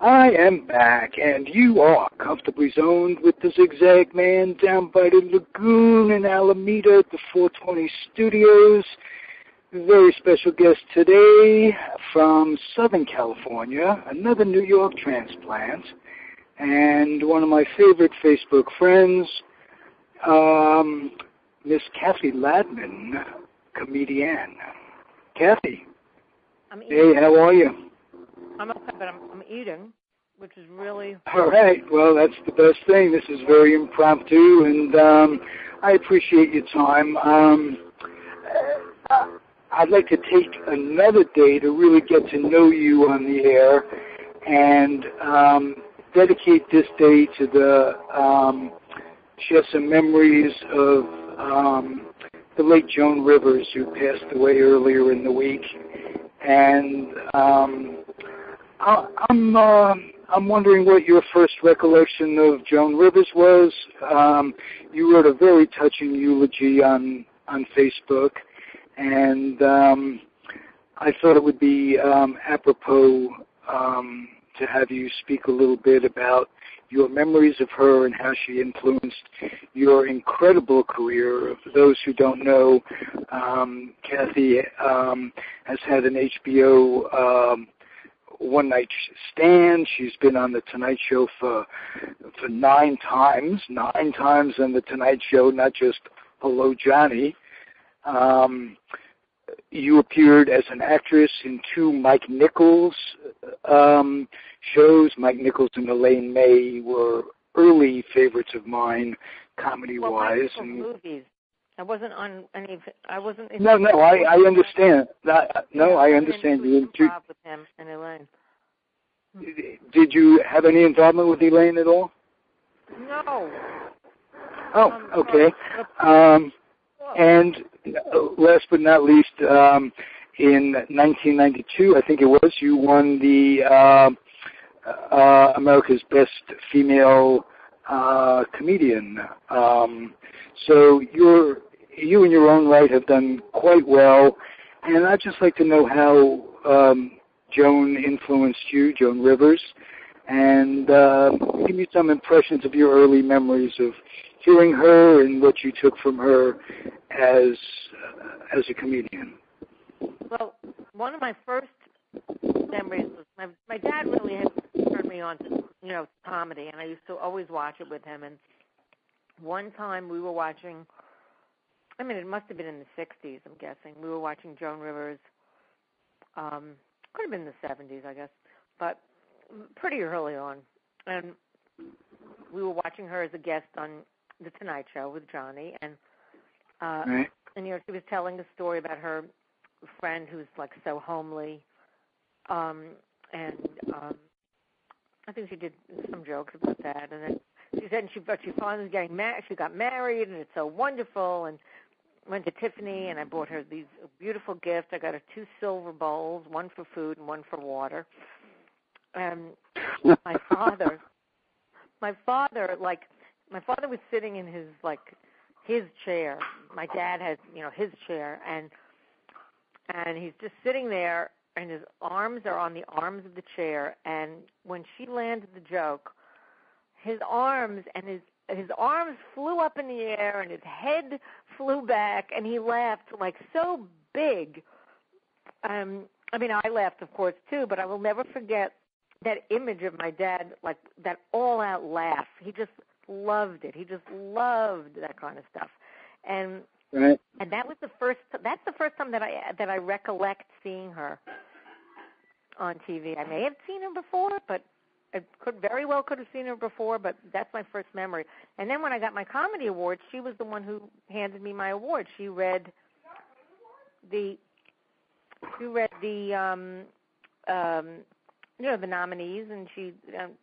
I am back, and you are comfortably zoned with the Zigzag Man down by the lagoon in Alameda at the 420 Studios. Very special guest today from Southern California, another New York transplant, and one of my favorite Facebook friends, Miss Cathy Ladman, comedian. Cathy. Hey, how are you? I'm okay, but I'm eating, which is really... All right. Well, that's the best thing. This is very impromptu, and I appreciate your time. I'd like to take another day to really get to know you on the air and dedicate this day to share some memories of the late Joan Rivers, who passed away earlier in the week. And I'm wondering what your first recollection of Joan Rivers was. You wrote a very touching eulogy on Facebook, and I thought it would be apropos to have you speak a little bit about your memories of her and how she influenced your incredible career. For those who don't know, Cathy has had an HBO one-night stand. She's been on The Tonight Show for 9 times. 9 times on The Tonight Show, not just Hello, Johnny. You appeared as an actress in 2 Mike Nichols shows. Mike Nichols and Elaine May were early favorites of mine, comedy-wise. Well, movies. I wasn't on any. I wasn't. No, I understand. I understand. You involved with him and Elaine. Did you have any involvement with Elaine at all? No. Oh, okay. And last but not least, in 1992, I think it was, you won the America's Best Female Comedian. So you in your own right have done quite well, and I'd just like to know how Joan influenced you, Joan Rivers, and give me some impressions of your early memories of hearing her and what you took from her as a comedian. Well, one of my first memories was my dad really had turned me on to comedy, and I used to always watch it with him. And one time we were watching, it must have been in the 60s, I'm guessing. We were watching Joan Rivers. Could have been the 70s, I guess, but pretty early on. And we were watching her as a guest on The Tonight Show with Johnny, and right. And she was telling a story about her friend who's like so homely, and I think she did some jokes about that. And then she said she finally she got married, and it's so wonderful. And went to Tiffany, and I bought her these beautiful gifts. I got her 2 silver bowls, one for food and one for water. And my father was sitting in his chair. My dad has, his chair, and he's just sitting there, and his arms are on the arms of the chair. And when she landed the joke, his arms flew up in the air, and his head flew back, and he laughed like so big. I laughed, of course, too, but I will never forget that image of my dad, like that all-out laugh. He just loved it. He just loved that kind of stuff, and right. And that was that's the first time that I recollect seeing her on TV. I may have seen her before, but I very well could have seen her before. But that's my first memory. And then when I got my comedy award, she was the one who handed me my award. She read the the nominees, and she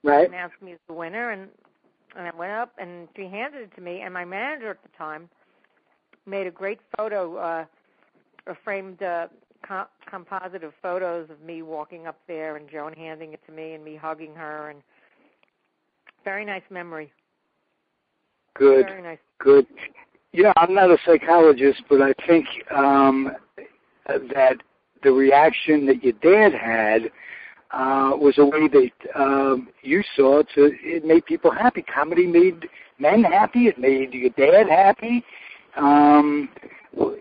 right. announced me as the winner, and I went up, and she handed it to me, and my manager at the time made a great photo, framed composite of photos of me walking up there and Joan handing it to me and me hugging her, and very nice memory. Good. Very nice. Good. Yeah, I'm not a psychologist, but I think that the reaction that your dad had was a way that you saw it made people happy. Comedy made men happy. It made your dad happy.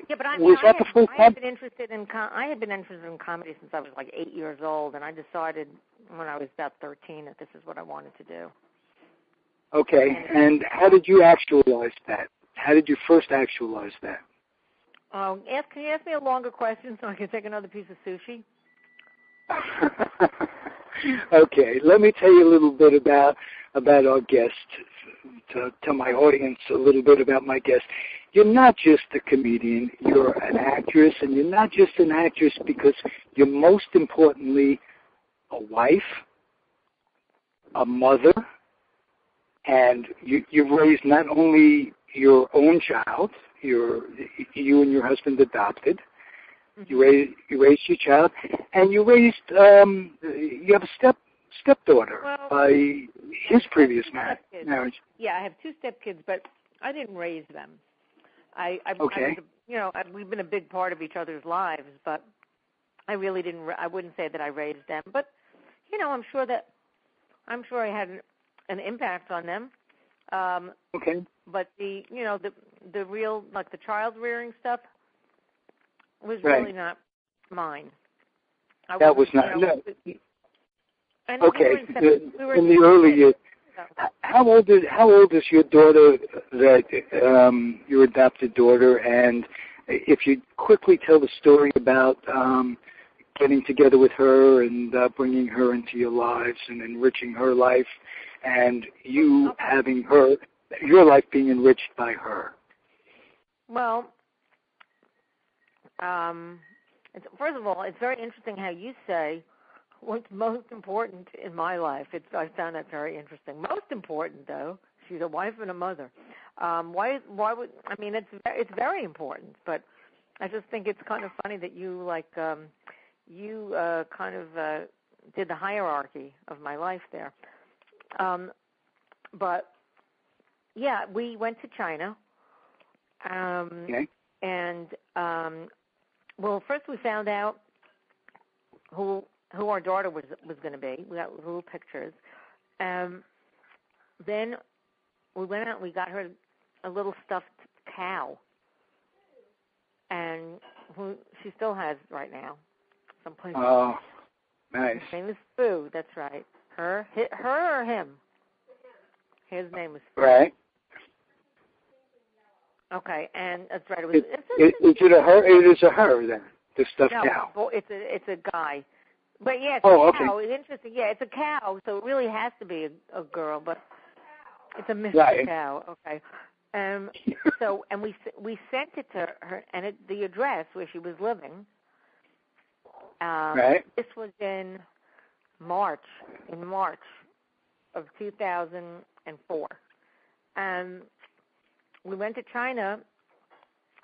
Yeah, but I had been interested in comedy since I was like 8 years old, and I decided when I was about 13 that this is what I wanted to do. Okay, and how did you actualize that? How did you first actualize that? Can you ask me a longer question so I can take another piece of sushi? Okay, let me tell you a little bit about our guest, to my audience a little bit about my guest. You're not just a comedian, you're an actress, and you're not just an actress because you're most importantly a wife, a mother, and you've raised not only your own child, you and your husband adopted, you raised your child, and you have a stepdaughter by his previous marriage. Yeah, I have 2 stepkids, but I didn't raise them. We've been a big part of each other's lives, but I really didn't. I wouldn't say that I raised them, but I'm sure I had an impact on them. Okay. But the real, like the child rearing stuff was really not mine. That was not. Okay. In the early years. How old is your daughter, your adopted daughter? And if you quickly tell the story about getting together with her and bringing her into your lives and enriching her life, and you having your life being enriched by her. Well, first of all, it's very interesting how you say what's most important in my life. I found that very interesting. Most important, though, she's a wife and a mother. Why would it's very important, but I just think it's kind of funny that you did the hierarchy of my life there. But yeah, we went to China. Okay. And first we found out who our daughter was going to be. We got little pictures. Then we went out and we got her a little stuffed cow. And who she still has right now. Someplace. Oh, nice. His name is Boo, that's right. Her or him? His name is Boo. Right. Okay, and that's right. Is it a her? It is a her then. The stuffed cow. No, it's a guy. But yeah, it's a cow. Okay. It's interesting. Yeah, it's a cow, so it really has to be a girl, but it's a Mr. Cow. Okay. So we sent it to her, and the address where she was living. Right. This was in March of 2004. We went to China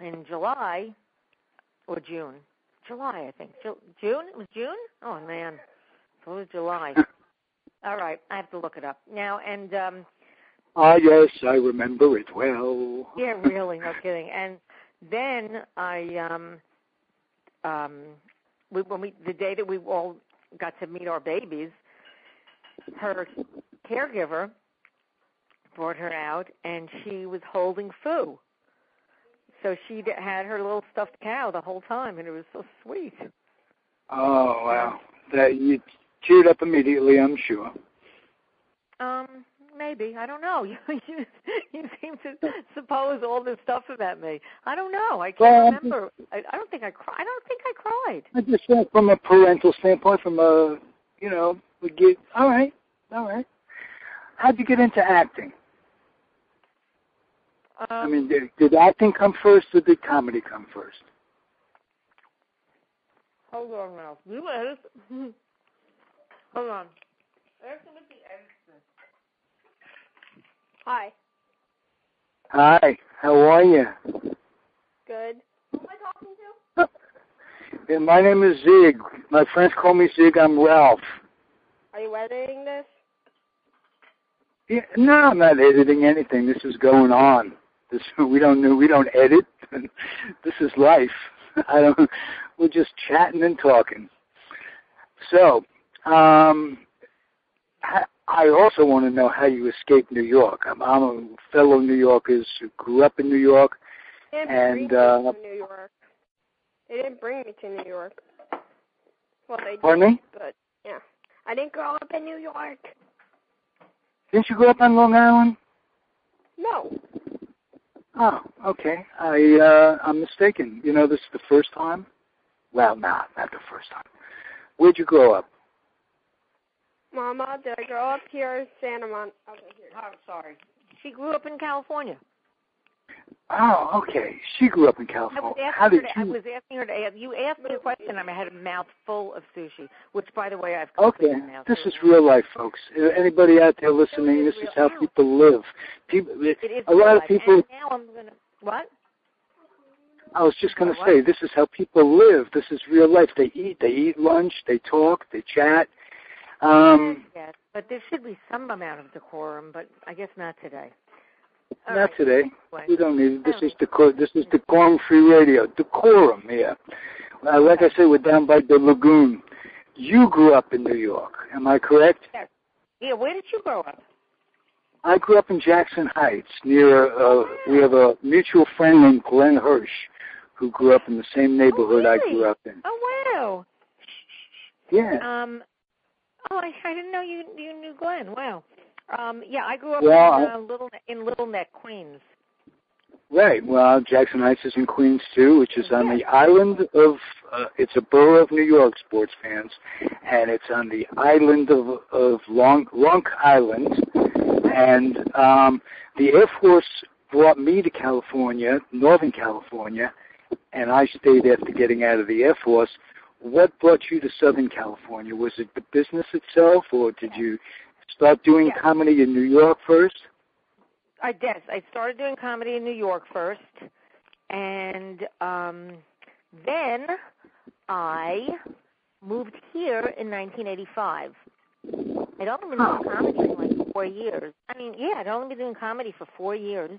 in July or June. July, I think. June? It was June? Oh, man. So it was July. All right. I have to look it up. Now, and... yes, I remember it well. Yeah, really. No kidding. And then the day that we all got to meet our babies, her caregiver brought her out, and she was holding Foo. So she had her little stuffed cow the whole time, and it was so sweet. Oh, wow. That you cheered up immediately, I'm sure. Maybe. I don't know. You seem to suppose all this stuff about me. I don't know. I can't remember. I don't think I cried. I just said from a parental standpoint, we get, all right. How'd you get into acting? Did acting come first or did comedy come first? Hold on now. Hold on. Hi. Hi. How are you? Good. Who am I talking to? Yeah, my name is Zig. My friends call me Zig. I'm Ralph. Are you editing this? Yeah, no, I'm not editing anything. This is going on. We don't edit. This is life. We're just chatting and talking. So, I also want to know how you escaped New York. I'm a fellow New Yorkers who grew up in New York. They didn't bring me to New York. They didn't bring me to New York. Well, they did. Pardon me? But, yeah. I didn't grow up in New York. Didn't you grow up on Long Island? No. Oh, okay. I'm mistaken. You know, this is the first time? Well, not the first time. Where'd you grow up? Mama, did I grow up here in Santa Monica? I'm sorry. She grew up in California. Oh, okay. She grew up in California. I was asking her to ask. You asked me a question, and I had a mouth full of sushi, which, by the way, I've completed now. This is real life, folks. Anybody out there listening, this is how people live. A lot of people... And now I'm going to... What? I was just going to say, this is how people live. This is real life. They eat lunch, they talk, they chat. Yes, but there should be some amount of decorum, but I guess not today. Not today. We don't need it. This is decorum-free radio. Decorum, yeah. Like I said, we're down by the lagoon. You grew up in New York. Am I correct? Yes. Yeah. Where did you grow up? I grew up in Jackson Heights. We have a mutual friend named Glenn Hirsch, who grew up in the same neighborhood I grew up in. Oh wow. Yeah. I didn't know you knew Glenn. Wow. Yeah, I grew up in Little Neck, Queens. Right. Well, Jackson Heights is in Queens, too, which is on the island of, it's a borough of New York, sports fans, and it's on the island of Long Island. And the Air Force brought me to California, Northern California, and I stayed after getting out of the Air Force. What brought you to Southern California? Was it the business itself, or did you start doing comedy in New York first? I started doing comedy in New York first, and then I moved here in 1985. I'd only been doing comedy for like 4 years. I'd only been doing comedy for 4 years,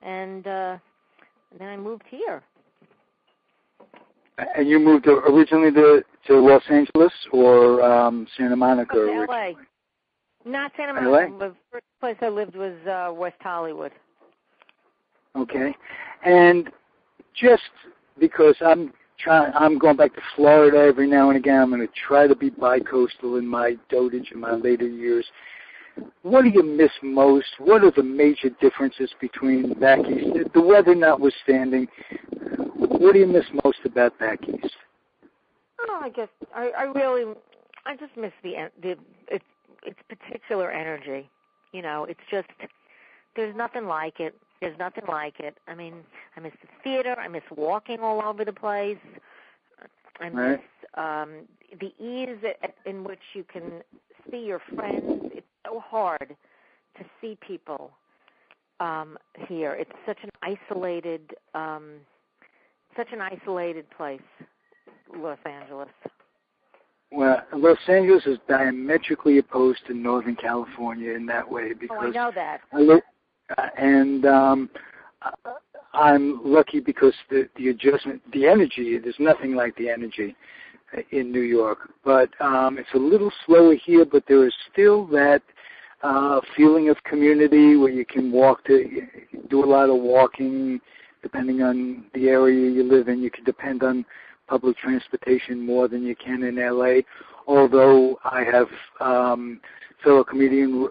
and then I moved here. And you moved originally to Los Angeles or Santa Monica originally? L.A. Not Santa Monica. The first place I lived was West Hollywood. Okay. And just because I'm going back to Florida every now and again, I'm going to try to be bi-coastal in my dotage in my later years. What do you miss most? What are the major differences between back east? The weather notwithstanding, what do you miss most about back east? Oh, I guess I just miss its particular energy. You know, it's just, there's nothing like it. I mean, I miss the theater. I miss walking all over the place. I miss the ease in which you can see your friends. It's so hard to see people here. It's such an isolated place, Los Angeles. Well, Los Angeles is diametrically opposed to Northern California in that way because I know that. I'm lucky because the adjustment, the energy, there's nothing like the energy in New York. But it's a little slower here, but there is still that feeling of community where you can do a lot of walking, depending on the area you live in. You can depend on public transportation more than you can in L.A., although I have fellow comedian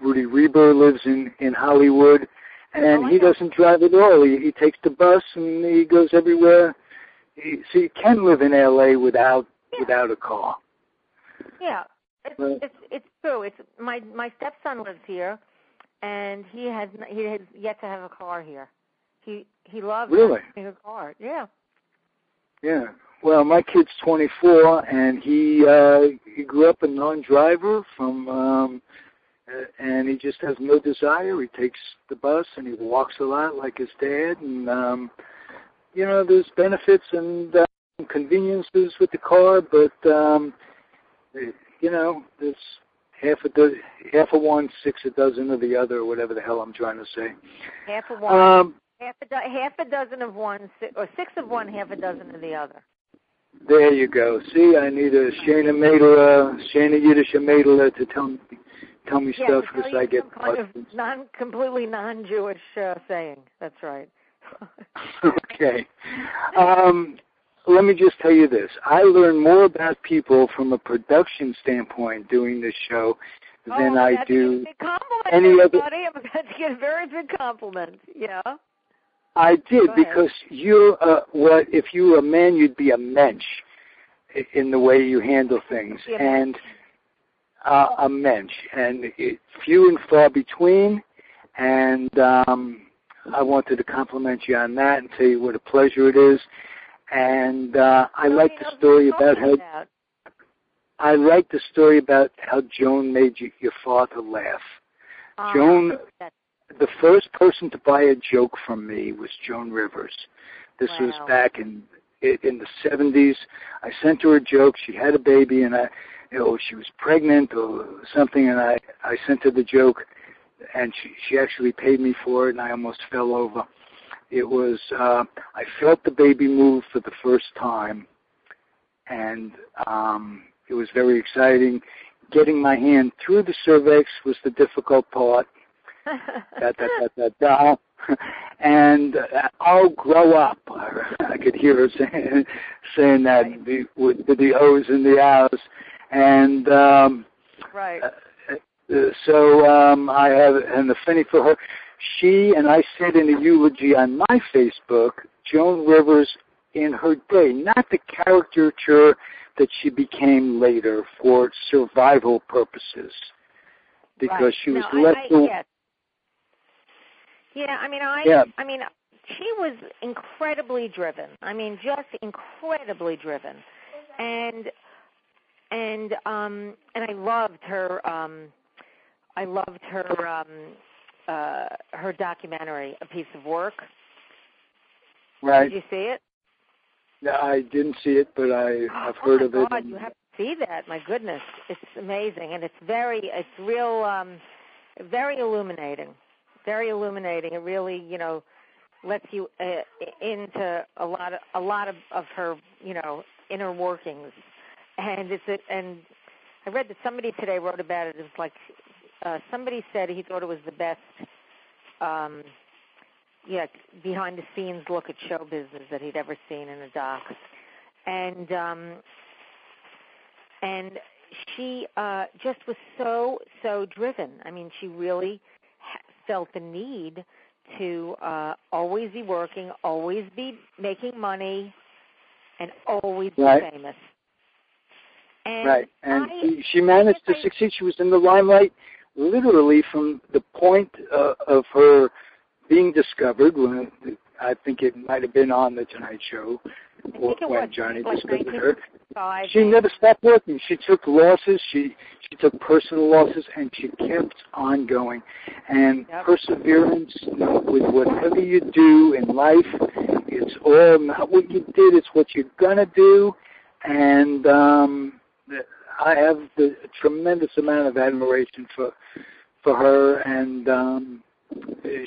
Rudy Reber lives in Hollywood, and he doesn't drive at all. He takes the bus, and he goes everywhere. So you can live in L.A. without a car. Yeah, it's true. It's my stepson lives here, and he has yet to have a car here. He loves having a car. Yeah. Yeah. Well, my kid's 24, and he grew up a non-driver and he just has no desire. He takes the bus, and he walks a lot like his dad. And, there's benefits and conveniences with the car, but, there's half of one, 6 a dozen of the other, or whatever the hell I'm trying to say. Half of one. Half a dozen of one, or 6 of one, half a dozen of the other. There you go. See, I need a Shana Yiddish Madela to tell me stuff because I get kind of completely non-Jewish saying. That's right. Okay. Let me just tell you this. I learn more about people from a production standpoint doing this show than I do any other. I'm about to get a very big compliment. Yeah. I did because you're if you were a man, you'd be a mensch in the way you handle things, and a mensch, and few and far between. And I wanted to compliment you on that and tell you what a pleasure it is. And I like the story about how Joan made your father laugh. Joan, the first person to buy a joke from me was Joan Rivers. This was back in the 70s. I sent her a joke. She had a baby, and she was pregnant or something, and I sent her the joke, and she actually paid me for it, and I almost fell over. It was, I felt the baby move for the first time, and it was very exciting. Getting my hand through the cervix was the difficult part. And I'll grow up. I could hear her saying that with the O's and the O's. And so I have, and the funny for her, she and I said in a eulogy on my Facebook, Joan Rivers in her day, not the caricature that she became later for survival purposes, because she was left away. Yeah, I mean, she was incredibly driven. I mean, just incredibly driven, and I loved her. Her documentary, A Piece of Work. Right. Did you see it? No, I didn't see it, but I've heard of it. God, you have to see that. My goodness, it's amazing, and it's real, very illuminating. Very illuminating. It really, lets you into a lot of her, inner workings. And and I read that somebody today wrote about it. It was like somebody said he thought it was the best, behind the scenes look at show business that he'd ever seen in a doc. And she just was so driven. I mean, she really felt the need to always be working, always be making money, and always be famous. And she managed to succeed. She was in the limelight literally from the point of her being discovered, when I think it might have been on The Tonight Show, when Johnny discovered her. She never stopped working. She took losses. She took personal losses, and she kept on going. And perseverance, with whatever you do in life, it's all not what you did, it's what you're going to do. And I have a tremendous amount of admiration for her, and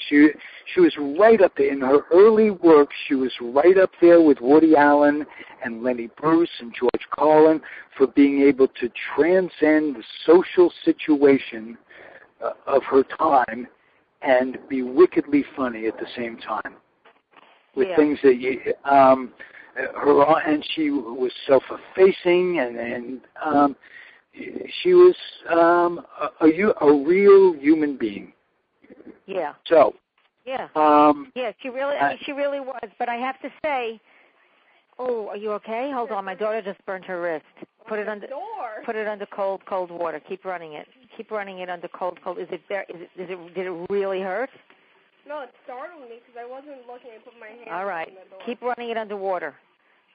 she was right up there. In her early work, she was right up there with Woody Allen and Lenny Bruce and George Carlin for being able to transcend the social situation of her time and be wickedly funny at the same time with things that you... and she was self-effacing, and she was a real human being. Yeah. So. Yeah. She really. She really was. But I have to say, are you okay? Hold on, my daughter just burned her wrist. Put it under cold water. Keep running it. Keep running it under cold. Is it there? Did it really hurt? No, it startled me because I wasn't looking. I put my hand. All right. Keep running it under water.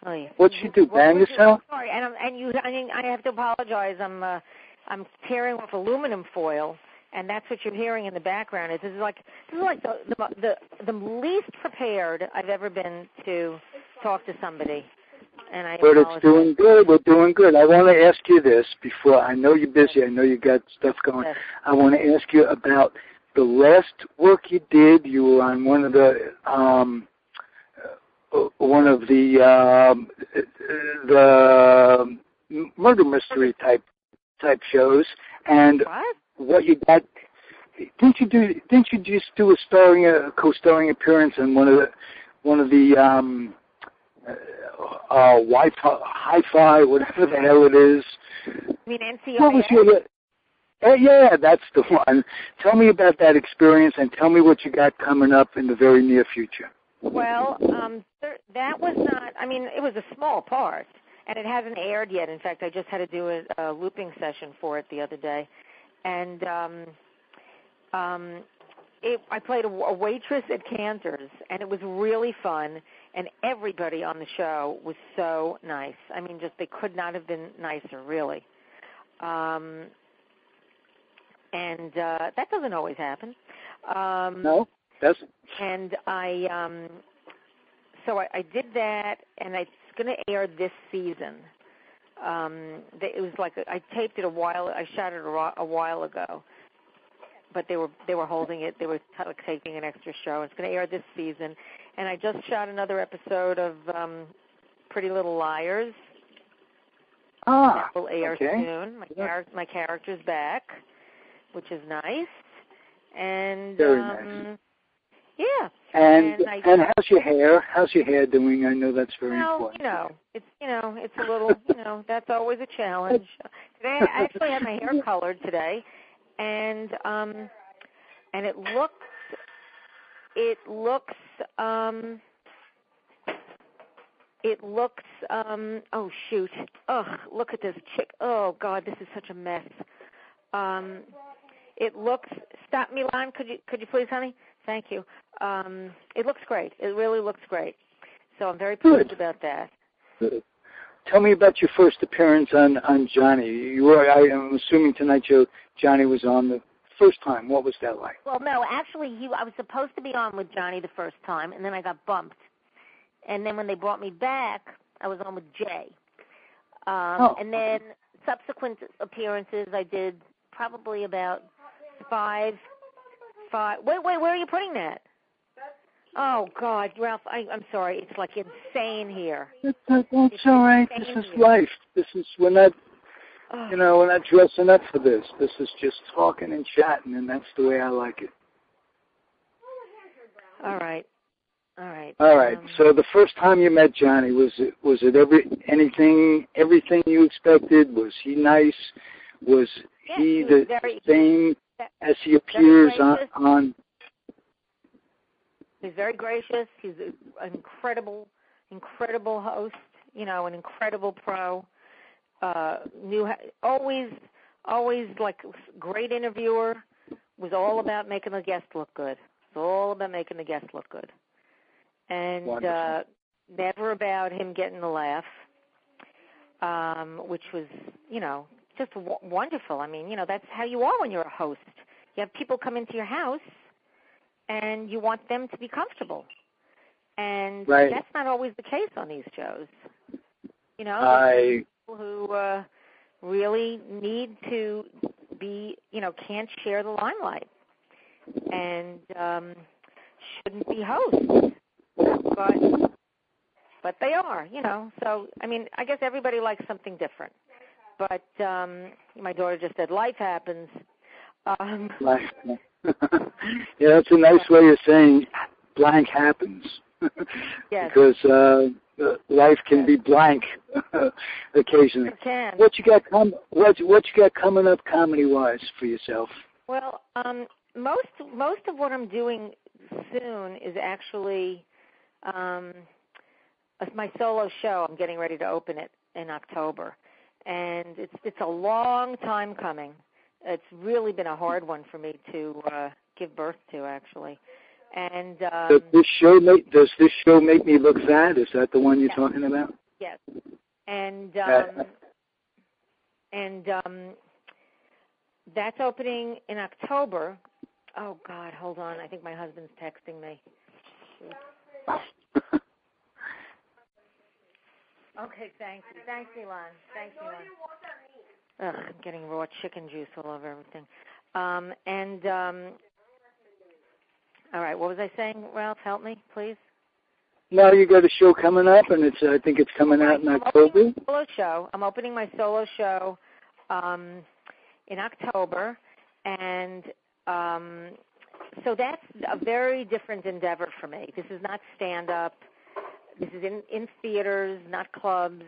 Oh, yeah. What'd she do? Bang herself? Sorry, I have to apologize. I'm tearing off aluminum foil, and that's what you're hearing in the background. This is like the least prepared I've ever been to talk to somebody. But it's doing good. We're doing good. I want to ask you this before. I know you're busy. I know you got stuff going. Yes. I want to ask you about the last work you did. You were on one of the one of the murder mystery type shows, and what you got? Didn't you just do a co-starring appearance in one of the Hi-Fi, whatever the hell it is? You mean NCO? What was your? Yeah, that's the one. Tell me about that experience, and tell me what you got coming up in the very near future. Well, that was not. I mean, it was a small part, and it hasn't aired yet. In fact, I just had to do a looping session for it the other day, and I played a waitress at Cantor's, and it was really fun. And everybody on the show was so nice. I mean, just they could not have been nicer, really. And that doesn't always happen. No, doesn't. And so I did that, and it's going to air this season. It was like I taped it I shot it a while ago, but they were holding it. They were taking an extra show. It's going to air this season, and I just shot another episode of Pretty Little Liars. That will air soon. My character's back, which is nice, and very nice. Yeah. And how's your hair? How's your hair doing? I know that's very important. It's a little, that's always a challenge. Today I actually had my hair colored today, and it looks oh shoot. Ugh, look at this chick. Oh God, this is such a mess. It looks, stop Milan, could you please, honey? Thank you. It looks great. It really looks great. So I'm very pleased about that. Good. Tell me about your first appearance on Johnny. I'm assuming tonight Johnny was on the first time. What was that like? Well, no, actually, I was supposed to be on with Johnny the first time, and then I got bumped. And then when they brought me back, I was on with Jay. And then subsequent appearances, I did probably about five. Wait, where are you putting that? Oh, God, Ralph, I'm sorry. It's like insane here. It's all right. This is life. We're not dressing up for this. This is just talking and chatting, and that's the way I like it. All right. So the first time you met Johnny, was it everything you expected? Was he nice? Was he the same as he appears on? He's very gracious. He's an incredible host. An incredible pro. Always like great interviewer. Was all about making the guest look good. And never about him getting the laugh, which was, just wonderful. I mean, that's how you are when you're a host. You have people come into your house, and you want them to be comfortable. And that's not always the case on these shows. There's people who really need to be, can't share the limelight and shouldn't be hosts. But they are, So, I mean, I guess everybody likes something different. But my daughter just said, life happens. Life. Yeah, that's a nice way of saying blank happens. Yes. Because life can be blank occasionally. It can. What you got coming up comedy-wise for yourself? Well, most of what I'm doing soon is actually my solo show. I'm getting ready to open it in October, and it's a long time coming. It's really been a hard one for me to give birth to, actually. And does this show make me look fat? Is that the one you're talking about? Yes. And that's opening in October. Oh God, hold on. I think my husband's texting me. Okay, thank you. Thanks, Milan. Ugh, I'm getting raw chicken juice all over everything. All right, what was I saying, Ralph? Help me, please. now you got a show coming up, and I think it's coming out in October. I'm opening my solo show in October, and so that's a very different endeavor for me. This is not stand-up. This is in theaters, not clubs,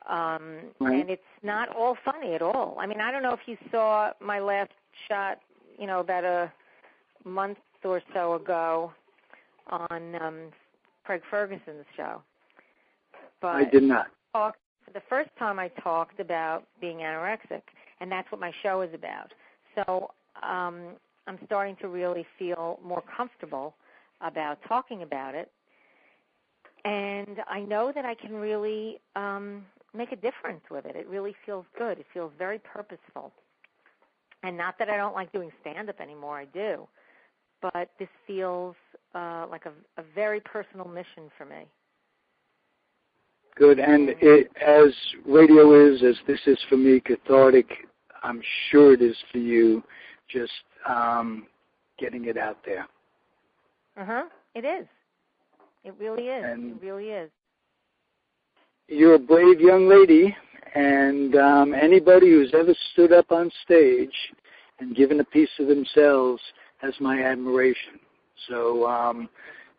and it's not all funny at all. I mean, I don't know if you saw my last shot, about a month or so ago on Craig Ferguson's show. But I did not. The first time I talked about being anorexic, and that's what my show is about. So I'm starting to really feel more comfortable about talking about it. And I know that I can really make a difference with it. It really feels good. It feels very purposeful. And not that I don't like doing stand-up anymore. I do. But this feels like a very personal mission for me. Good. And as radio is, as this is for me, cathartic, I'm sure it is for you, just getting it out there. It is. It really is. And it really is. You're a brave young lady, and anybody who's ever stood up on stage and given a piece of themselves has my admiration. So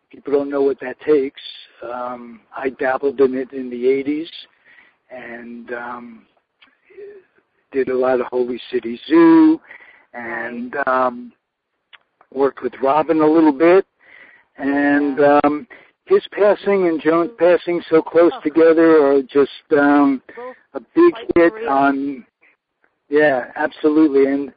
people don't know what that takes. I dabbled in it in the 80s and did a lot of Holy City Zoo and worked with Robin a little bit. And his passing and Joan's passing so close together are just a big hit on, absolutely. And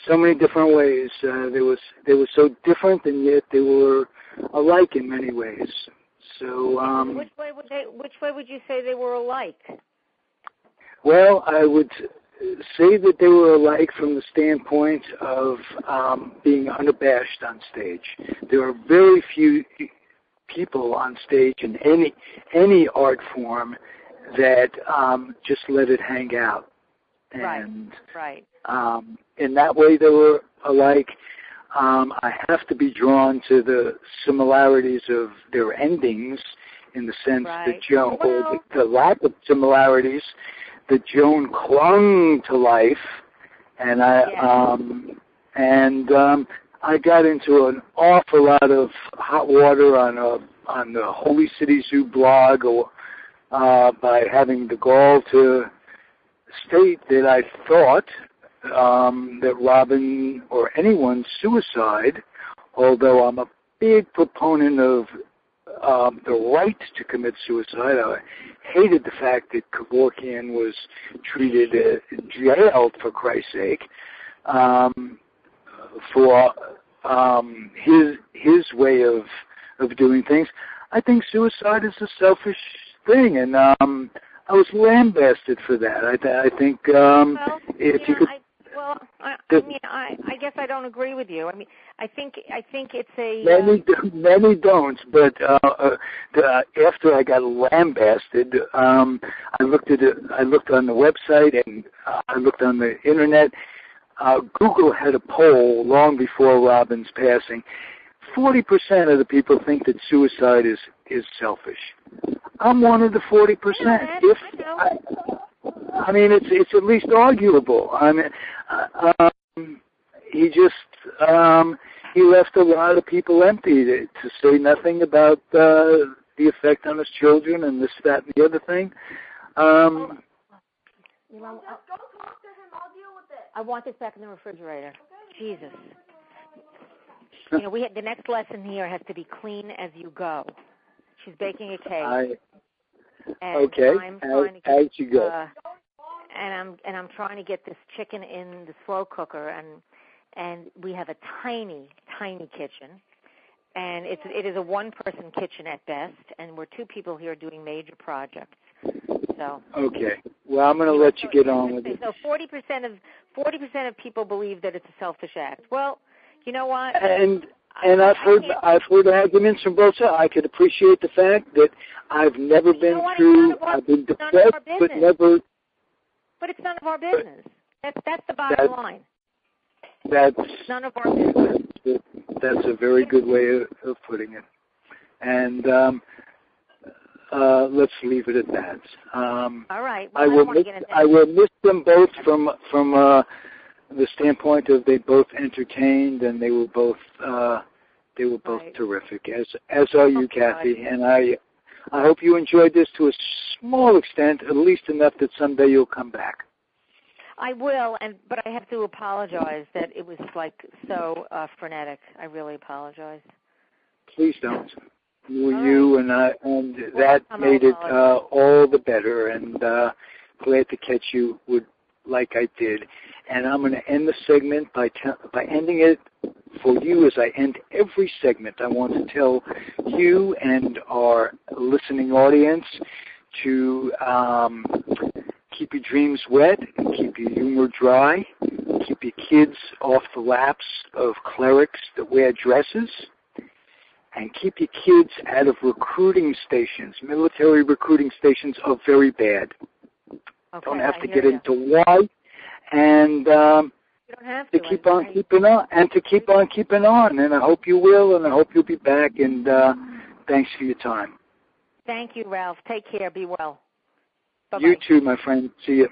so many different ways. They were so different, and yet they were alike in many ways. So which way would you say they were alike? Well, I would say that they were alike from the standpoint of being unabashed on stage. There are very few people on stage in any art form that just let it hang out. And in that way, they were alike. I have to be drawn to the similarities of their endings in the sense that Joan, or the lack of similarities, that Joan clung to life, and I got into an awful lot of hot water on the Holy City Zoo blog, or by having the gall to state that I thought that Robin or anyone's suicide, although I'm a big proponent of the right to commit suicide. I hated the fact that Kevorkian was treated, jailed for Christ's sake, for his way of doing things. I think suicide is a selfish thing, and I was lambasted for that. I think if you could. I guess I don't agree with you. I mean, I think it's a many don't. But after I got lambasted, I looked at it. I looked on the website and I looked on the internet. Google had a poll long before Robin's passing. 40% of the people think that suicide is selfish. I'm one of the 40%. I mean, it's at least arguable. I mean, he left a lot of people empty, to say nothing about the effect on his children and this, that, and the other thing. Go talk to him. I'll deal with it. I want this back in the refrigerator. Okay. Jesus. The next lesson here has to be clean as you go. She's baking a cake. I'm trying to get, as you go. And I'm trying to get this chicken in the slow cooker, and we have a tiny kitchen, and it is a one-person kitchen at best, and we're two people here doing major projects. So okay, well, I'm going to let you get on with it. So 40% of people believe that it's a selfish act. Well, you know what? And I've heard arguments from both sides. I could appreciate the fact that I've never been through. I've been depressed, but never. But it's none of our business. That's the bottom line. That's none of our business. That's a very good way of putting it. And let's leave it at that. All right. Well, I will miss them both from the standpoint of they both entertained, and they were both terrific. As are you, Cathy. And I hope you enjoyed this to a small extent, at least enough that someday you'll come back. I will, but I have to apologize that it was like so frenetic. I really apologize. Please don't. You and that made it all the better. And glad to catch you like I did. And I'm going to end the segment by ending it for you as I end every segment. I want to tell you and our listening audience to keep your dreams wet, keep your humor dry, keep your kids off the laps of clerics that wear dresses, and keep your kids out of recruiting stations. Military recruiting stations are very bad. Okay, don't have to get into why, and you don't have to keep on keeping on, and to keep on keeping on. And I hope you will, and I hope you'll be back. And thanks for your time. Thank you, Ralph. Take care. Be well. Bye-bye. You too, my friend. See you.